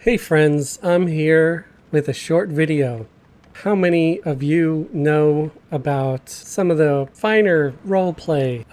Hey friends, I'm here with a short video. How many of you know about some of the finer roleplay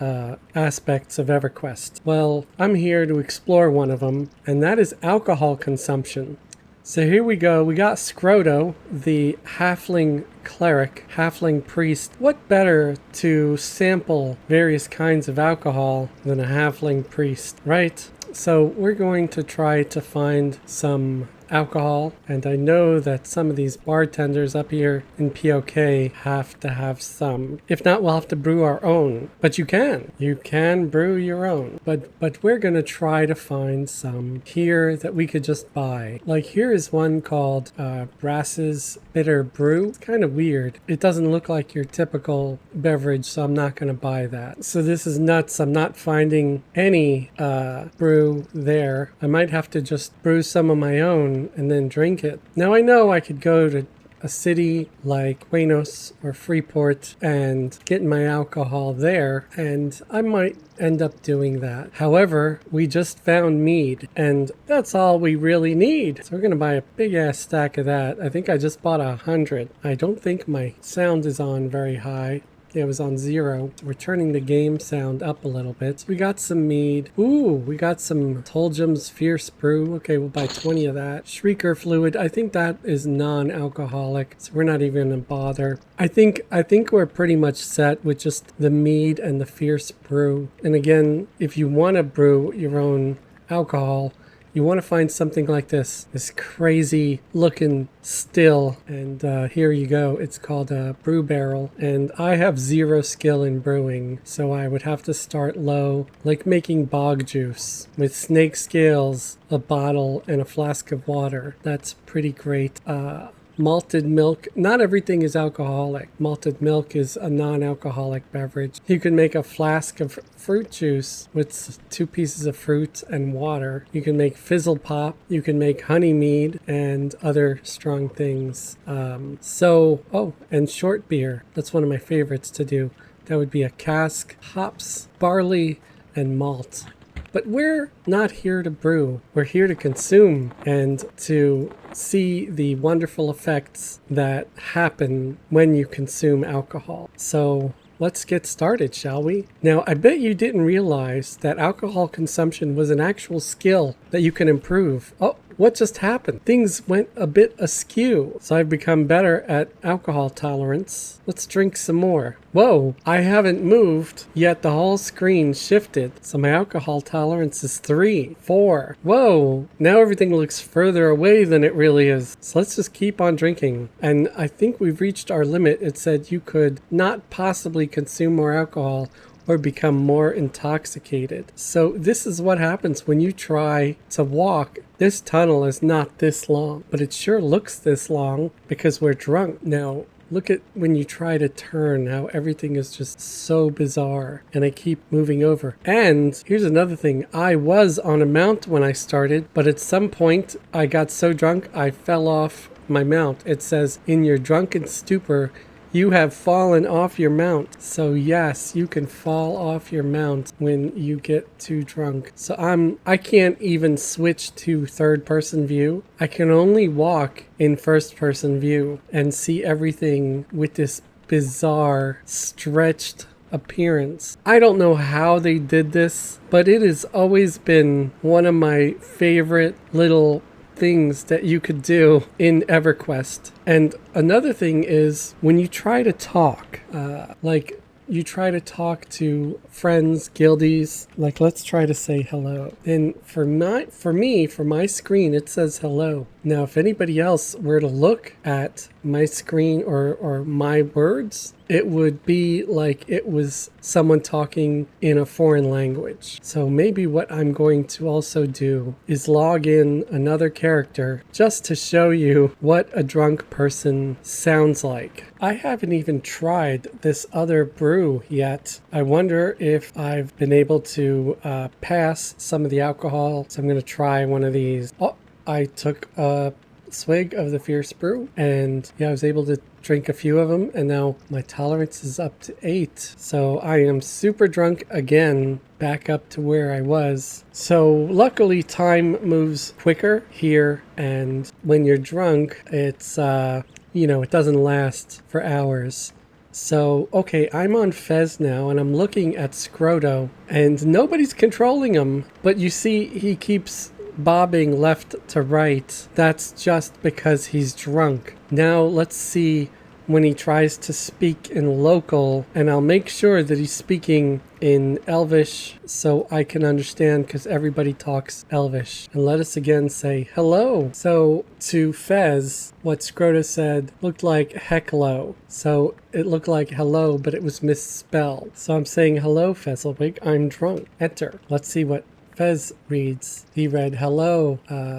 aspects of Everquest? Well, I'm here to explore one of them, and that is alcohol consumption. So here we go. We got Scrotto, the halfling cleric, halfling priest. What better to sample various kinds of alcohol than a halfling priest, right? So we're going to try to find some alcohol, and I know that some of these bartenders up here in POK have to have some. If not, we'll have to brew our own. But you can brew your own. But we're gonna try to find some here that we could just buy. Like here is one called Brass's Bitter Brew. It's kind of weird. It doesn't look like your typical beverage, so I'm not gonna buy that. So this is nuts. I'm not finding any brew there. I might have to just brew some of my own and then drink it. Now I know I could go to a city like Buenos or Freeport and get my alcohol there, and I might end up doing that. However, we just found mead, and that's all we really need. So we're gonna buy a big ass stack of that. I think I just bought 100. I don't think my sound is on very high. It was on 0. We're turning the game sound up a little bit. We got some mead. Ooh, we got some Toljum's Fierce Brew. Okay, we'll buy 20 of that. Shrieker Fluid. I think that is non-alcoholic, so we're not even gonna bother. I think we're pretty much set with just the mead and the Fierce Brew. And again, if you want to brew your own alcohol, you want to find something like this crazy looking still, and here you go. It's called a brew barrel, and I have 0 skill in brewing, so I would have to start low, like making bog juice with snake scales, a bottle, and a flask of water. That's pretty great. Malted milk. Not everything is alcoholic. Malted milk is a non-alcoholic beverage. You can make a flask of fruit juice with 2 pieces of fruit and water. You can make fizzle pop. You can make honey mead and other strong things. And short beer. That's one of my favorites to do. That would be a cask, hops, barley, and malt. But we're not here to brew. We're here to consume and to see the wonderful effects that happen when you consume alcohol. So let's get started, shall we? Now, I bet you didn't realize that alcohol consumption was an actual skill that you can improve. Oh, what just happened? Things went a bit askew. So I've become better at alcohol tolerance. Let's drink some more. Whoa, I haven't moved, yet the whole screen shifted. So my alcohol tolerance is 3, 4. Whoa, now everything looks further away than it really is. So let's just keep on drinking. And I think we've reached our limit. It said you could not possibly consume more alcohol or become more intoxicated. So this is what happens when you try to walk. This tunnel is not this long, but it sure looks this long because we're drunk. Now, look at when you try to turn, how everything is just so bizarre. And I keep moving over. And here's another thing. I was on a mount when I started, but at some point I got so drunk I fell off my mount. It says, in your drunken stupor, you have fallen off your mount. So yes, you can fall off your mount when you get too drunk. So I can't even switch to third person view. I can only walk in first person view and see everything with this bizarre stretched appearance. I don't know how they did this, but it has always been one of my favorite little things that you could do in Everquest. And another thing is when you try to talk, you try to talk to friends, guildies, like let's try to say hello. And for my screen, it says hello. Now, if anybody else were to look at my screen or my words, it would be like it was someone talking in a foreign language. So maybe what I'm going to also do is log in another character just to show you what a drunk person sounds like. I haven't even tried this other brew yet. I wonder if I've been able to pass some of the alcohol. So I'm going to try one of these. Oh, I took a swig of the fierce brew, and yeah, I was able to drink a few of them, and now my tolerance is up to 8. So I am super drunk again, back up to where I was. So luckily time moves quicker here, and when you're drunk, it's it doesn't last for hours. So, okay, I'm on Fez now, and I'm looking at Scrotto, and nobody's controlling him. But you see, he keeps bobbing left to right. That's just because he's drunk. Now, let's see when he tries to speak in local, and I'll make sure that he's speaking in Elvish so I can understand, because everybody talks Elvish. And let us again say hello. So to Fez, what Scrotto said looked like hecklo. So it looked like hello, but it was misspelled. So I'm saying hello, Fezzelwig, I'm drunk. Enter. Let's see what Fez reads. He read hello.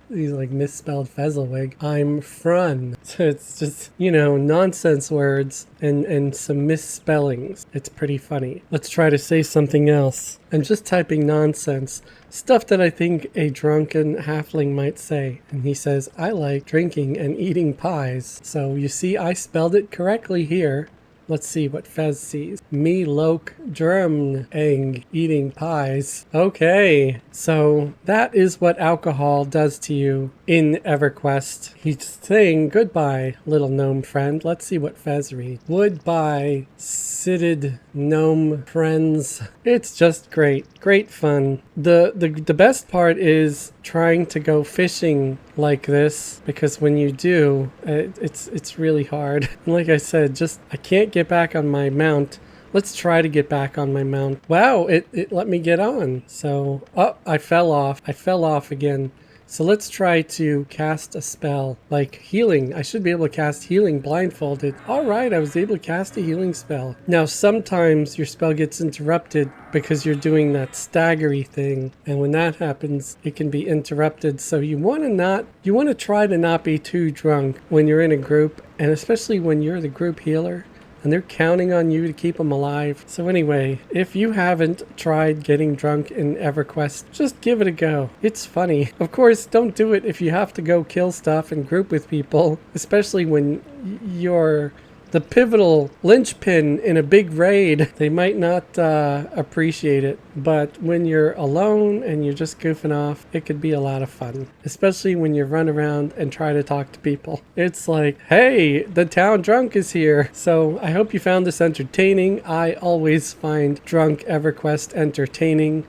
He's like misspelled Fezzelwig. I'm frun. So it's just, nonsense words and some misspellings. It's pretty funny. Let's try to say something else. I'm just typing nonsense. Stuff that I think a drunken halfling might say. And he says, I like drinking and eating pies. So you see, I spelled it correctly here. Let's see what Fez sees. Me loke drum eng eating pies. Okay, so that is what alcohol does to you in Everquest. He's saying goodbye, little gnome friend. Let's see what Fez reads. Goodbye, sitted gnome friends. It's just great. Great fun. The best part is trying to go fishing like this, because when you do, it's really hard. And like I said, I can't get back on my mount. Let's try to get back on my mount. Wow, it let me get on. So, I fell off. I fell off again. So let's try to cast a spell like healing. I should be able to cast healing blindfolded. All right, I was able to cast a healing spell. Now, sometimes your spell gets interrupted because you're doing that staggery thing. And when that happens, it can be interrupted. So you want to try to not be too drunk when you're in a group, and especially when you're the group healer and they're counting on you to keep them alive. So anyway, if you haven't tried getting drunk in Everquest, just give it a go. It's funny. Of course, don't do it if you have to go kill stuff and group with people, especially when you're the pivotal linchpin in a big raid. They might not appreciate it, but when you're alone and you're just goofing off, it could be a lot of fun, especially when you run around and try to talk to people. It's like, hey, the town drunk is here. So I hope you found this entertaining. I always find drunk Everquest entertaining.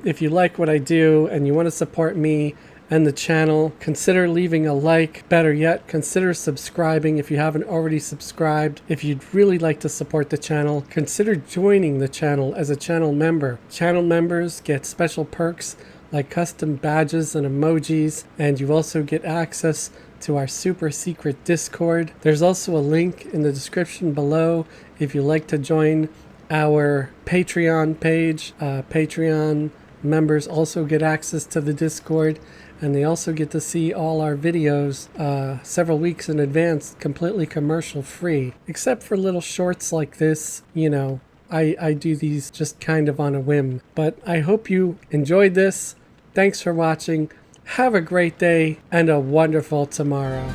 If you like what I do and you want to support me and the channel, consider leaving a like. Better yet, consider subscribing if you haven't already subscribed. If you'd really like to support the channel, consider joining the channel as a channel member. Channel members get special perks like custom badges and emojis, and you also get access to our super secret Discord. There's also a link in the description below if you'd like to join our Patreon page. Patreon members also get access to the Discord, and they also get to see all our videos several weeks in advance, completely commercial free, except for little shorts like this. I do these just kind of on a whim. But I hope you enjoyed this. Thanks for watching. Have a great day and a wonderful tomorrow.